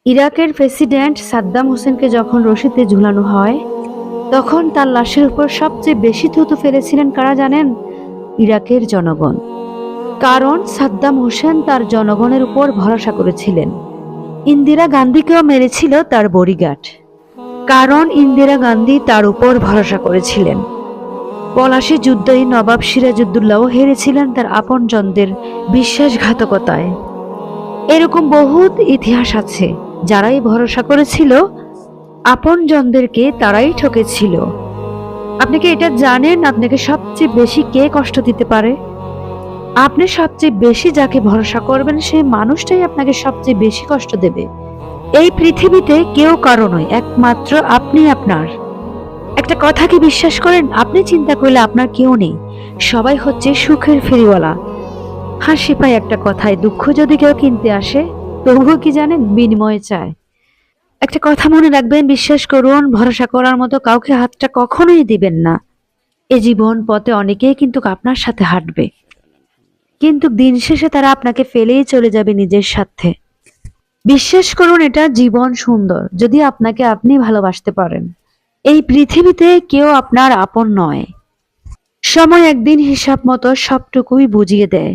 ইরাকের প্রেসিডেন্ট সাদ্দাম হোসেনকে যখন রশিতে ঝুলানো হয়, তখন তার লাশের উপর সবচেয়ে বেশি থুতু ফেলেছিলেন কারা জানেন? ইরাকের জনগণ। কারণ সাদ্দাম হোসেন তার জনগণের উপর ভরসা করেছিলেন। ইন্দিরা গান্ধীকেও মেরেছিল তার বডিগার্ড, কারণ ইন্দিরা গান্ধী তার উপর ভরসা করেছিলেন। পলাশী যুদ্ধে নবাব সিরাজউদ্দৌলাও হেরেছিলেন তার আপনজনদের বিশ্বাসঘাতকতায়। এরকম বহুত ইতিহাস আছে, যারাই ভরসা করেছিল আপনজনদেরকে তারাই ঠকেছিল। আপনি কি এটা জানেন আপনাকে সবচেয়ে বেশি কে কষ্ট দিতে পারে? আপনি সবচেয়ে বেশি যাকে ভরসা করবেন সেই মানুষটাই আপনাকে সবচেয়ে বেশি কষ্ট দেবে। এই পৃথিবীতে কেউ কারো নয়, একমাত্র আপনি আপনার। একটা কথা কি বিশ্বাস করেন? আপনি চিন্তা করলে আপনার কেউ নেই, সবাই হচ্ছে সুখের ফেরিওয়ালা। হাসি পায় একটা কথায়, দুঃখ যদি কেউ কিনতে আসে তবুও কি জানেন বিনিময়ে চায়। একটা কথা মনে রাখবেন, বিশ্বাস করুন, ভরসা করার মতো কাউকে হাতটা কখনোই দিবেন না। এ জীবন পথে অনেকেই কিন্তু আপনার সাথে হাঁটবে, কিন্তু দিন শেষে তারা আপনাকে ফেলেই চলে যাবে নিজের স্বার্থে। বিশ্বাস করুন, এটা জীবন সুন্দর যদি আপনাকে আপনি ভালোবাসতে পারেন। এই পৃথিবীতে কেউ আপনার আপন নয়। সময় একদিন হিসাব মতো সবটুকুই বুঝিয়ে দেয়।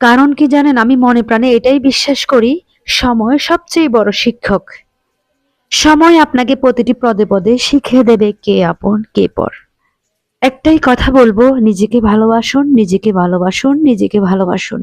কারণ কি জানেন, আমি মনে প্রাণে এটাই বিশ্বাস করি, সময় সবচেয়ে বড় শিক্ষক। সময় আপনাকে প্রতিটি পদে পদে শিখিয়ে দেবে কে আপন কে পর। একটাই কথা বলবো, নিজেকে ভালোবাসুন, নিজেকে ভালোবাসুন, নিজেকে ভালোবাসুন।